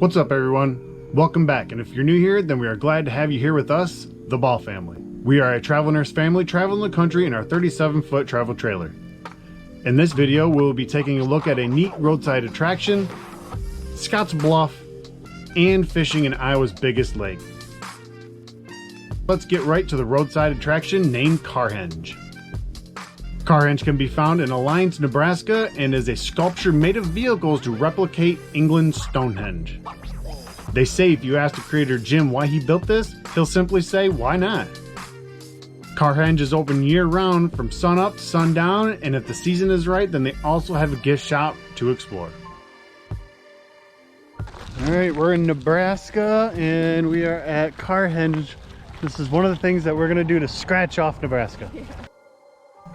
What's up, everyone? Welcome back, and if you're new here, then we are glad to have you here with us, the Ball family. We are a travel nurse family traveling the country in our 37-foot travel trailer. In this video, we'll be taking a look at a neat roadside attraction, Scotts Bluff, and fishing in Iowa's biggest lake. Let's get right to the roadside attraction named Carhenge. Carhenge can be found in Alliance, Nebraska, and is a sculpture made of vehicles to replicate England's Stonehenge. They say if you ask the creator Jim why he built this, he'll simply say, why not? Carhenge is open year-round from sun-up to sundown, and if the season is right, then they also have a gift shop to explore. Alright, we're in Nebraska, and we are at Carhenge. This is one of the things that we're going to do to scratch off Nebraska. Yeah.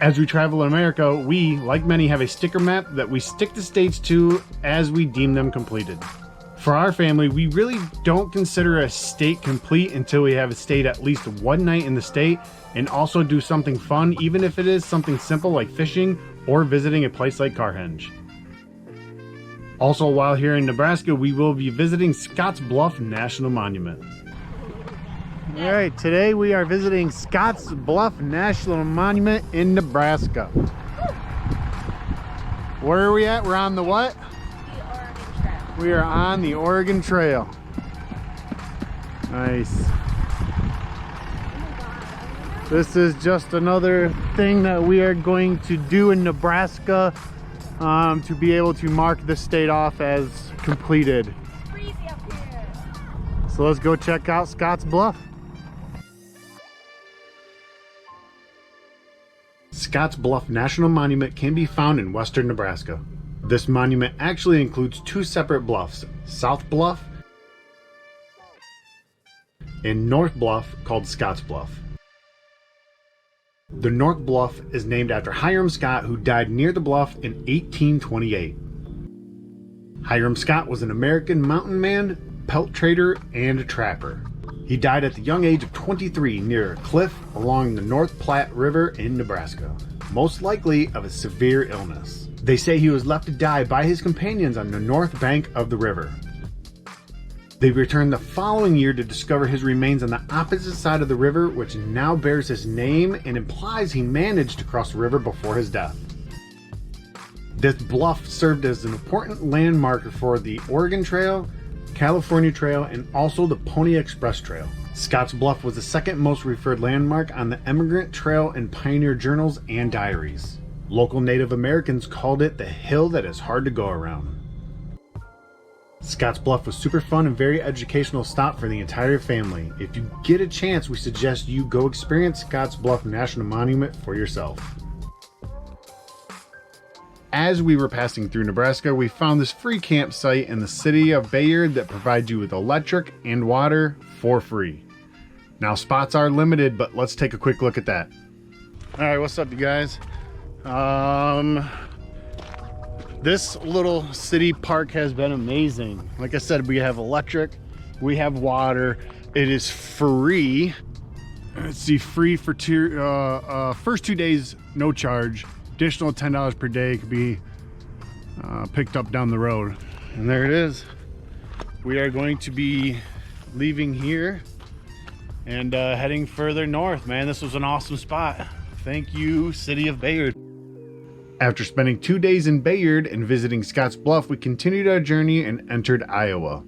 As we travel in America, we, like many, have a sticker map that we stick the states to as we deem them completed. For our family, we really don't consider a state complete until we have stayed at least one night in the state and also do something fun, even if it is something simple like fishing or visiting a place like Carhenge. Also, while here in Nebraska, we will be visiting Scotts Bluff National Monument. All right, today we are visiting Scotts Bluff National Monument in Nebraska. Where are we at? We're on the what? The Oregon Trail. We are on the Oregon Trail. Nice. This is just another thing that we are going to do in Nebraska to be able to mark the state off as completed. It's freezing up here. So let's go check out Scotts Bluff. Scotts Bluff National Monument can be found in western Nebraska. This monument actually includes two separate bluffs, South Bluff and North Bluff, called Scotts Bluff. The North Bluff is named after Hiram Scott, who died near the bluff in 1828. Hiram Scott was an American mountain man, pelt trader, and a trapper. He died at the young age of 23 near a cliff along the North Platte River in Nebraska, most likely of a severe illness. They say he was left to die by his companions on the north bank of the river. They returned the following year to discover his remains on the opposite side of the river, which now bears his name and implies he managed to cross the river before his death. This bluff served as an important landmark for the Oregon Trail, California Trail, and also the Pony Express Trail. Scotts Bluff was the second most referred landmark on the Emigrant Trail and Pioneer journals and diaries. Local Native Americans called it the hill that is hard to go around. Scotts Bluff was super fun and very educational stop for the entire family. If you get a chance, we suggest you go experience Scotts Bluff National Monument for yourself. As we were passing through Nebraska, we found this free campsite in the city of Bayard that provides you with electric and water for free. Now, spots are limited, but let's take a quick look at that. All right, what's up, you guys? This little city park has been amazing. Like I said, we have electric, we have water. It is free. Let's see, free for first 2 days, no charge. Additional $10 per day could be picked up down the road. And there it is. We are going to be leaving here and heading further north. Man, this was an awesome spot. Thank you, City of Bayard. After spending 2 days in Bayard and visiting Scotts Bluff, we continued our journey and entered Iowa.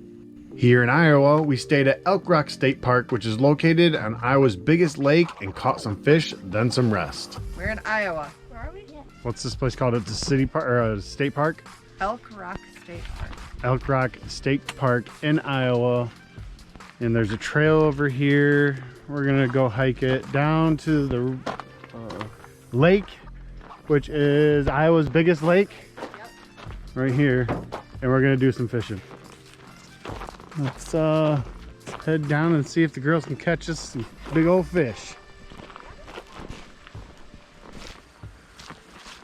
Here in Iowa, we stayed at Elk Rock State Park, which is located on Iowa's biggest lake, and caught some fish, then some rest. We're in Iowa. Where are we? What's this place called? It's a city park or a state park? Elk Rock State Park. Elk Rock State Park in Iowa. And there's a trail over here. We're gonna go hike it down to the lake, which is Iowa's biggest lake. Yep. Right here. And we're gonna do some fishing. Let's head down and see if the girls can catch us some big old fish.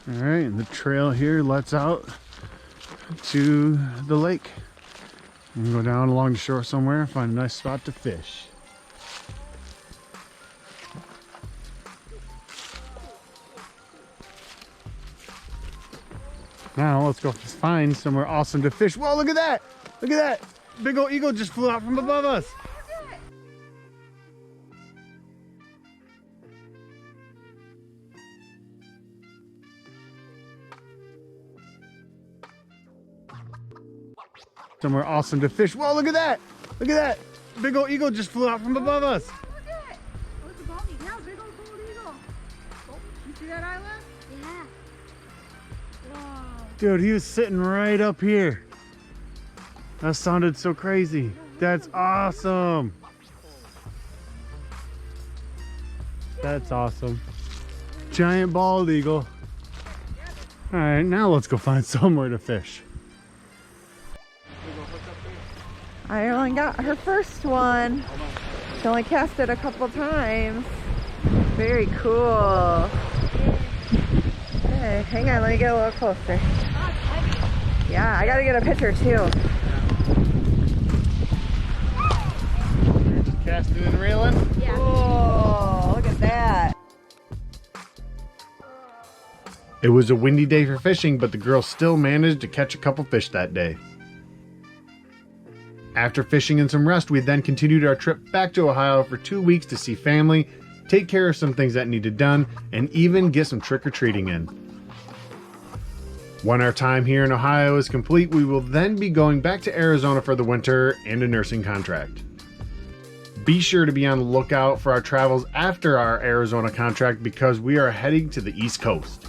All right, and the trail here lets out to the lake. We can go down along the shore somewhere and find a nice spot to fish. Now let's go find somewhere awesome to fish. Whoa, look at that! Look at that! Big old eagle just flew out from above us. Somewhere awesome to fish. Whoa, look at that. Look at that. Big old eagle just flew out from above us. Look at it. Oh, it's a bald eagle. Yeah, big old bald eagle. Oh, you see that, Isla? Yeah. Wow. Dude, he was sitting right up here. That sounded so crazy. That's awesome. That's awesome. Giant bald eagle. All right, now let's go find somewhere to fish. Ireland got her first one. She only cast it a couple times. Very cool. Hey, hang on, let me get a little closer. Yeah, I gotta get a picture too. Just casting and reeling. Yeah. Oh, look at that. It was a windy day for fishing, but the girls still managed to catch a couple fish that day. After fishing and some rest, we then continued our trip back to Ohio for 2 weeks to see family, take care of some things that needed done, and even get some trick-or-treating in. When our time here in Ohio is complete, we will then be going back to Arizona for the winter and a nursing contract. Be sure to be on the lookout for our travels after our Arizona contract because we are heading to the East Coast.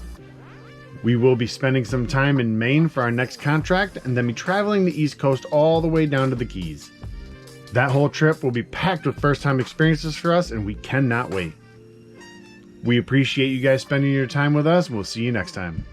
We will be spending some time in Maine for our next contract and then be traveling the East Coast all the way down to the Keys. That whole trip will be packed with first-time experiences for us and we cannot wait. We appreciate you guys spending your time with us and we'll see you next time.